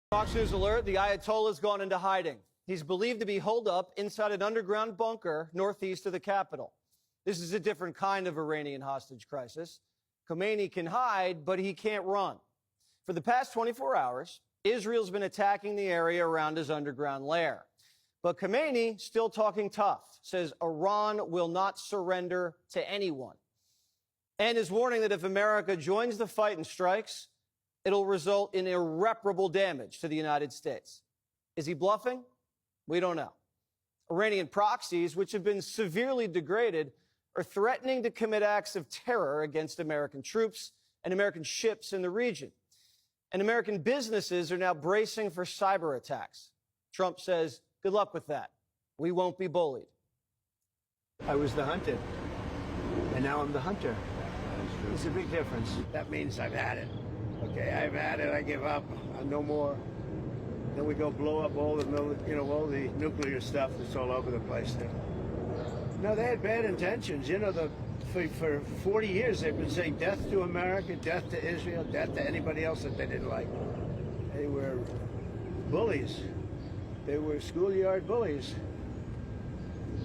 Fox News alert, the Ayatollah's gone into hiding. He's believed to be holed up inside an underground bunker northeast of the capital. This is a different kind of Iranian hostage crisis. Khomeini can hide, but he can't run. For the past 24 hours, Israel's been attacking the area around his underground lair. But Khomeini, still talking tough, says Iran will not surrender to anyone. And is warning that if America joins the fight and strikes, it'll result in irreparable damage to the United States. Is he bluffing? We don't know. Iranian proxies, which have been severely degraded, are threatening to commit acts of terror against American troops and American ships in the region. And American businesses are now bracing for cyber attacks. Trump says, good luck with that. We won't be bullied. I was the hunted, and now I'm the hunter. It's a big difference. That means I've had it. Okay, I've had it. I give up. No more. Then we go blow up all the, all the nuclear stuff that's all over the place there. No, they had bad intentions. For 40 years they've been saying death to America, death to Israel, death to anybody else that they didn't like. They were bullies. They were schoolyard bullies.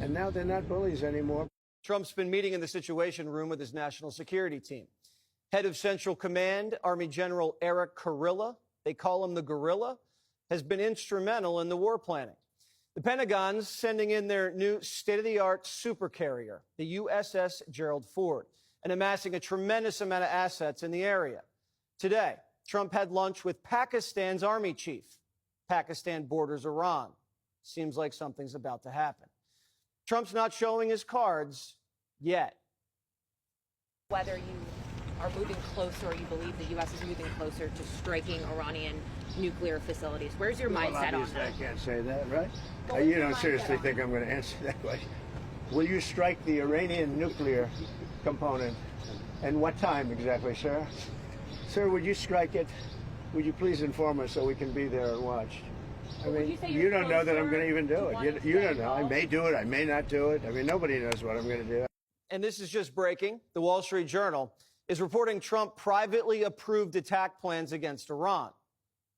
And now they're not bullies anymore. Trump's been meeting in the Situation Room with his national security team. Head of Central Command, Army General Eric Kurilla, they call him the Gorilla, has been instrumental in the war planning. The Pentagon's sending in their new state-of-the-art supercarrier, the USS Gerald Ford, and amassing a tremendous amount of assets in the area. Today, Trump had lunch with Pakistan's army chief. Pakistan borders Iran. Seems like something's about to happen. Trump's not showing his cards yet. Whether you are moving closer or you believe the U.S. is moving closer to striking Iranian nuclear facilities. Where's your mindset on that? I can't say that, right? You don't seriously think I'm going to answer that question. Will you strike the Iranian nuclear component? And what time exactly, sir? Sir, would you strike it? Would you please inform us so we can be there and watch? I mean, you don't know that I'm going to even do it. You don't know. I may do it. I may not do it. I mean, nobody knows what I'm going to do. And this is just breaking. The Wall Street Journal is reporting Trump privately approved attack plans against Iran.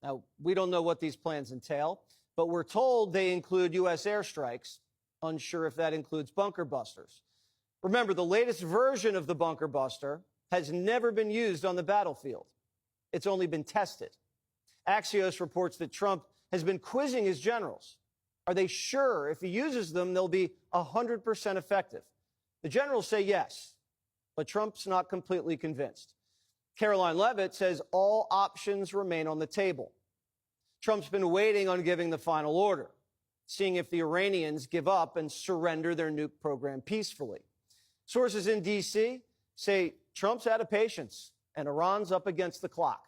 Now, we don't know what these plans entail, but we're told they include U.S. airstrikes. Unsure if that includes bunker busters. Remember, the latest version of the bunker buster has never been used on the battlefield. It's only been tested. Axios reports that Trump has been quizzing his generals. Are they sure if he uses them, they'll be 100% effective? The generals say yes, but Trump's not completely convinced. Caroline Leavitt says all options remain on the table. Trump's been waiting on giving the final order, seeing if the Iranians give up and surrender their nuke program peacefully. Sources in D.C. say Trump's out of patience and Iran's up against the clock.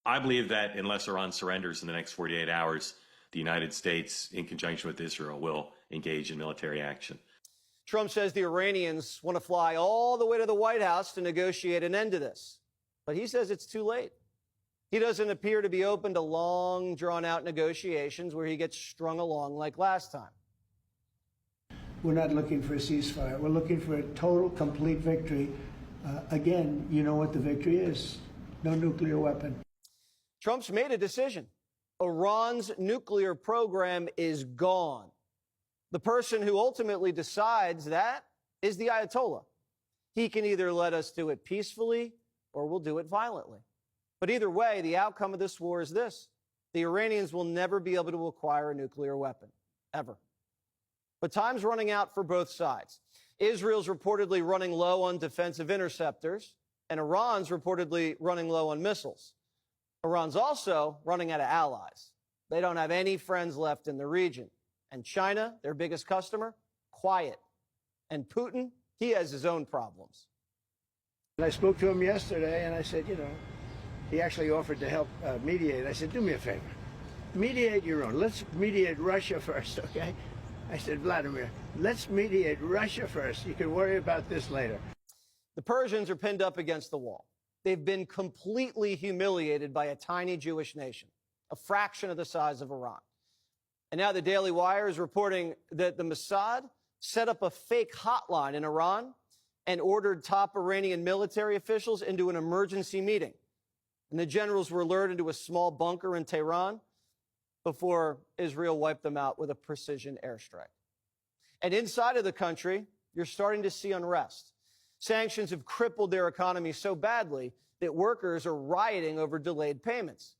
I believe that unless Iran surrenders in the next 48 hours, the United States, in conjunction with Israel, will engage in military action. Trump says the Iranians want to fly all the way to the White House to negotiate an end to this. But he says it's too late. He doesn't appear to be open to long, drawn-out negotiations where he gets strung along like last time. We're not looking for a ceasefire. We're looking for a total, complete victory. Again, you know what the victory is. No nuclear weapon. Trump's made a decision. Iran's nuclear program is gone. The person who ultimately decides that is the Ayatollah. He can either let us do it peacefully or we'll do it violently. But either way, the outcome of this war is this. The Iranians will never be able to acquire a nuclear weapon, ever. But time's running out for both sides. Israel's reportedly running low on defensive interceptors, and Iran's reportedly running low on missiles. Iran's also running out of allies. They don't have any friends left in the region. And China, their biggest customer, quiet. And Putin, he has his own problems. And I spoke to him yesterday, and I said, he actually offered to help mediate. I said, do me a favor. Mediate your own. Let's mediate Russia first, okay? I said, Vladimir, let's mediate Russia first. You can worry about this later. The Persians are pinned up against the wall. They've been completely humiliated by a tiny Jewish nation, a fraction of the size of Iran. And now the Daily Wire is reporting that the Mossad set up a fake hotline in Iran and ordered top Iranian military officials into an emergency meeting. And the generals were lured into a small bunker in Tehran before Israel wiped them out with a precision airstrike. And inside of the country, you're starting to see unrest. Sanctions have crippled their economy so badly that workers are rioting over delayed payments.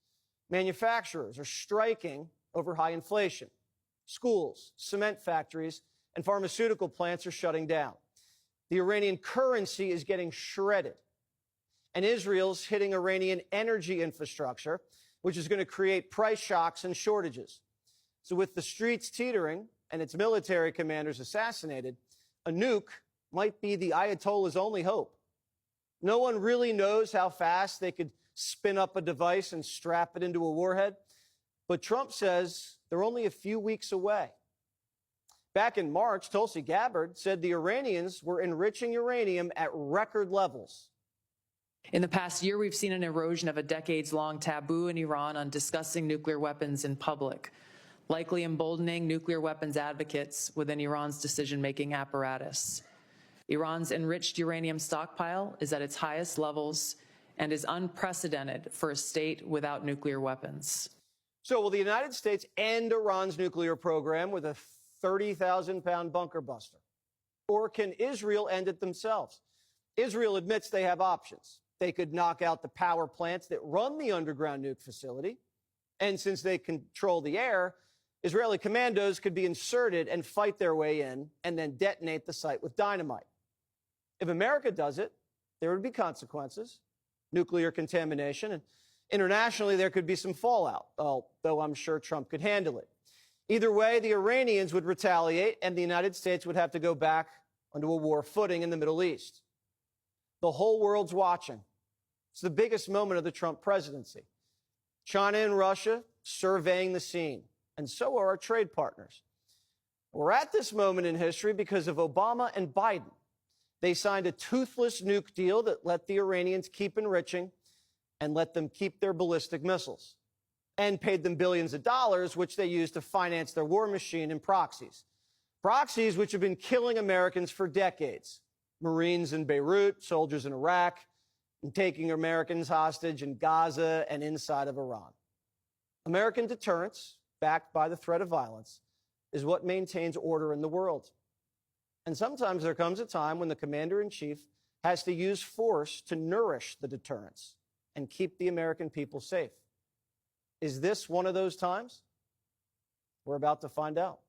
Manufacturers are striking over high inflation. Schools, cement factories, and pharmaceutical plants are shutting down. The Iranian currency is getting shredded. And Israel's hitting Iranian energy infrastructure, which is going to create price shocks and shortages. So with the streets teetering and its military commanders assassinated, a nuke might be the Ayatollah's only hope. No one really knows how fast they could spin up a device and strap it into a warhead, but Trump says they're only a few weeks away. Back in March, Tulsi Gabbard said the Iranians were enriching uranium at record levels. In the past year, we've seen an erosion of a decades-long taboo in Iran on discussing nuclear weapons in public, likely emboldening nuclear weapons advocates within Iran's decision-making apparatus. Iran's enriched uranium stockpile is at its highest levels and is unprecedented for a state without nuclear weapons. So will the United States end Iran's nuclear program with a 30,000-pound bunker buster? Or can Israel end it themselves? Israel admits they have options. They could knock out the power plants that run the underground nuke facility. And since they control the air, Israeli commandos could be inserted and fight their way in and then detonate the site with dynamite. If America does it, there would be consequences, nuclear contamination, and internationally there could be some fallout, although I'm sure Trump could handle it. Either way, the Iranians would retaliate and the United States would have to go back onto a war footing in the Middle East. The whole world's watching. It's the biggest moment of the Trump presidency. China and Russia surveying the scene, and so are our trade partners. We're at this moment in history because of Obama and Biden. They signed a toothless nuke deal that let the Iranians keep enriching and let them keep their ballistic missiles, and paid them billions of dollars, which they used to finance their war machine and proxies. Proxies which have been killing Americans for decades. Marines in Beirut, soldiers in Iraq, and taking Americans hostage in Gaza and inside of Iran. American deterrence, backed by the threat of violence, is what maintains order in the world. And sometimes there comes a time when the commander-in-chief has to use force to nourish the deterrence and keep the American people safe. Is this one of those times? We're about to find out.